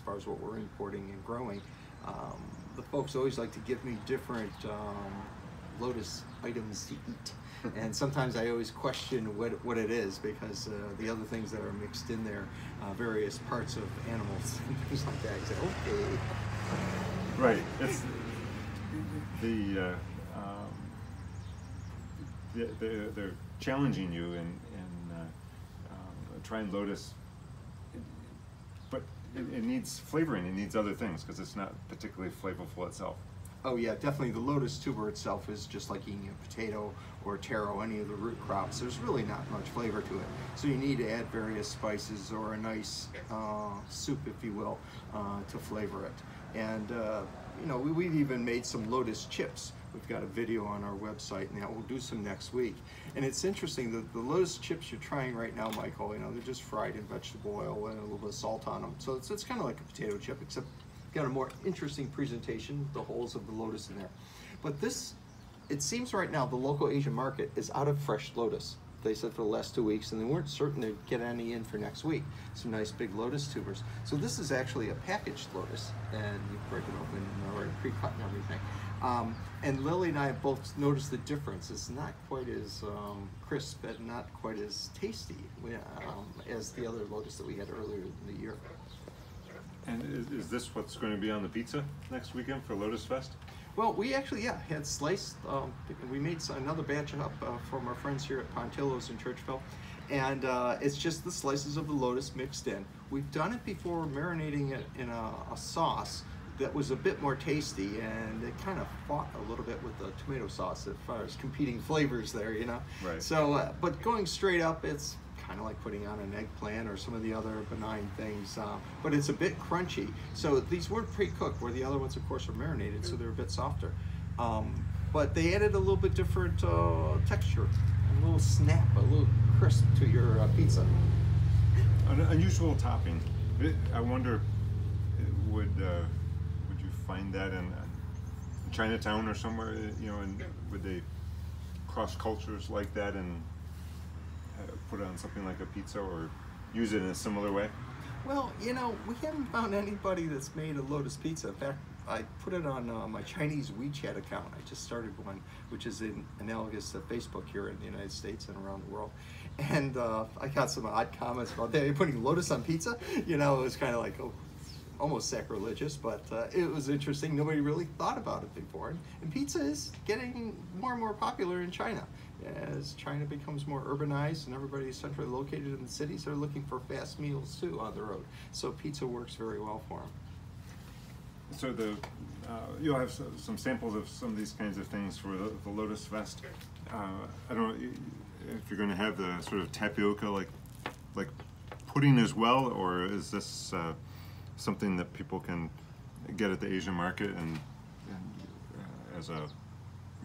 far as what we're importing and growing. The folks always like to give me different lotus items to eat. And sometimes I always question what it is, because the other things that are mixed in there, various parts of animals and things like that. You say, okay. Right. It's they're challenging you in trying lotus, but it needs flavoring. It needs other things because it's not particularly flavorful itself. Oh yeah, definitely. The lotus tuber itself is just like eating a potato or taro, any of the root crops. There's really not much flavor to it. So you need to add various spices or a nice soup, if you will, to flavor it. And you know, we've even made some lotus chips. We've got a video on our website, and we'll do some next week. And it's interesting that the lotus chips you're trying right now, Michael, you know, they're just fried in vegetable oil and a little bit of salt on them. So it's kind of like a potato chip, except got a more interesting presentation, the holes of the lotus in there. But this, it seems right now the local Asian market is out of fresh lotus. They said for the last 2 weeks, and they weren't certain they'd get any in for next week. Some nice big lotus tubers. So this is actually a packaged lotus, and you break it open and already pre-cut and everything. And Lily and I have both noticed the difference. It's not quite as crisp and not quite as tasty as the other lotus that we had earlier in the year. And is this what's going to be on the pizza next weekend for Lotus Fest? Well, we actually, had sliced, we made another batch up from our friends here at Pontillo's in Churchville. And it's just the slices of the lotus mixed in. We've done it before, marinating it in a sauce that was a bit more tasty, and it kind of fought a little bit with the tomato sauce as far as competing flavors there, you know? Right. So, but going straight up, it's kind of like putting on an eggplant or some of the other benign things, but it's a bit crunchy. So these weren't pre-cooked, where the other ones, of course, are marinated, so they're a bit softer. But they added a little bit different texture, a little snap, a little crisp to your pizza. An unusual topping. I wonder, would you find that in Chinatown or somewhere? You know, and would they cross cultures like that and put it on something like a pizza, or use it in a similar way? Well, you know, we haven't found anybody that's made a lotus pizza. In fact, I put it on my Chinese WeChat account. I just started one, which is analogous to Facebook here in the United States and around the world. And I got some odd comments about that. You're putting lotus on pizza? You know, it was kind of like, oh, almost sacrilegious, but it was interesting. Nobody really thought about it before. And pizza is getting more and more popular in China. As China becomes more urbanized and everybody is centrally located in the cities, they're looking for fast meals too on the road. So pizza works very well for them. So you'll have some samples of some of these kinds of things for the Lotus Fest. I don't know if you're going to have the sort of tapioca like pudding as well, or is this something that people can get at the Asian market and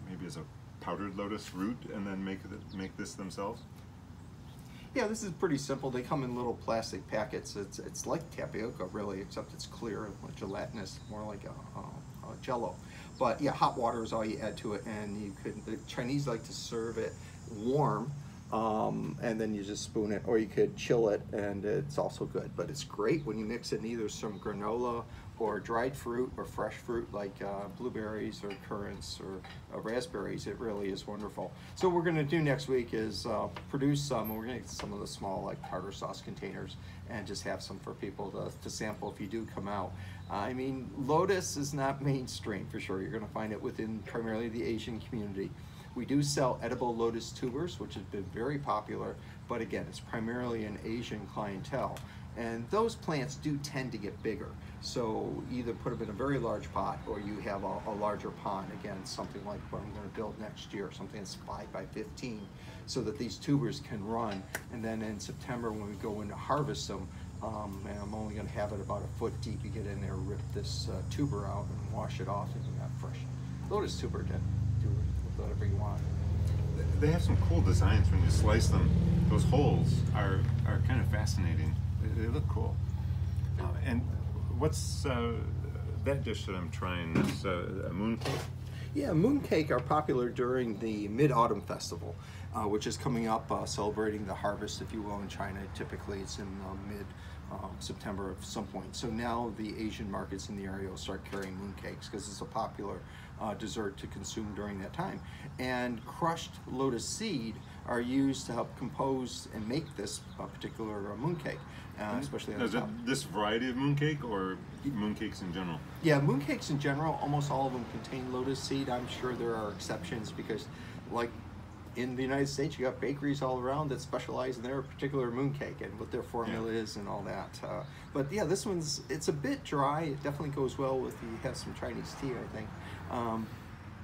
maybe as a powdered lotus root, and then make this themselves? Yeah, this is pretty simple. They come in little plastic packets. It's like tapioca, really, except it's clear and gelatinous, more like a Jello. But yeah, hot water is all you add to it, and the Chinese like to serve it warm, and then you just spoon it, or you could chill it, and it's also good. But it's great when you mix in either some granola or dried fruit or fresh fruit like blueberries or currants or raspberries. It really is wonderful. So what we're going to do next week is produce some, and we're going to get some of the small like tartar sauce containers and just have some for people to sample if you do come out. I mean, lotus is not mainstream for sure. You're going to find it within primarily the Asian community. We do sell edible lotus tubers, which has been very popular, but again, it's primarily an Asian clientele. And those plants do tend to get bigger. So either put them in a very large pot, or you have a larger pond. Again, something like what I'm going to build next year, something that's 5 by 15, so that these tubers can run. And then in September, when we go in to harvest them, and I'm only going to have it about a foot deep, you get in there, rip this tuber out and wash it off, and you got fresh lotus tuber to do whatever you want. They have some cool designs when you slice them. Those holes are kind of fascinating. They look cool. And what's that dish that I'm trying? That's a mooncake? Yeah, mooncake are popular during the Mid-Autumn Festival, which is coming up, celebrating the harvest, if you will, in China. Typically it's in September at some point. So now the Asian markets in the area will start carrying mooncakes because it's a popular dessert to consume during that time. And crushed lotus seed are used to help compose and make this particular mooncake, especially on Now, is the it top. this variety of mooncake or mooncakes in general? Yeah, mooncakes in general, almost all of them contain lotus seed. I'm sure there are exceptions because, like in the United States, you got bakeries all around that specialize in their particular mooncake and what their formula is and all that. But yeah, this one's, it's a bit dry. It definitely goes well with, you have some Chinese tea, I think.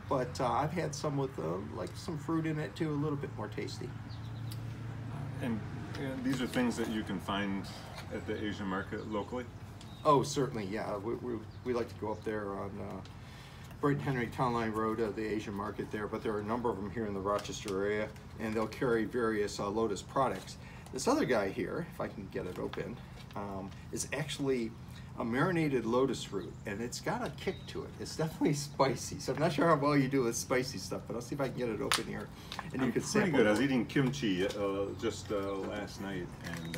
But I've had some with like some fruit in it too, a little bit more tasty. And these are things that you can find at the Asian market locally? Oh, certainly, yeah. We like to go up there on Brighton Henry Town Line Road, the Asian market there, but there are a number of them here in the Rochester area, and they'll carry various Lotus products. This other guy here, if I can get it open, is actually a marinated lotus root, and it's got a kick to it. It's definitely spicy, so I'm not sure how well you do with spicy stuff, but I'll see if I can get it open here. And I'm you can pretty sample good. I it. was eating kimchi just last night, and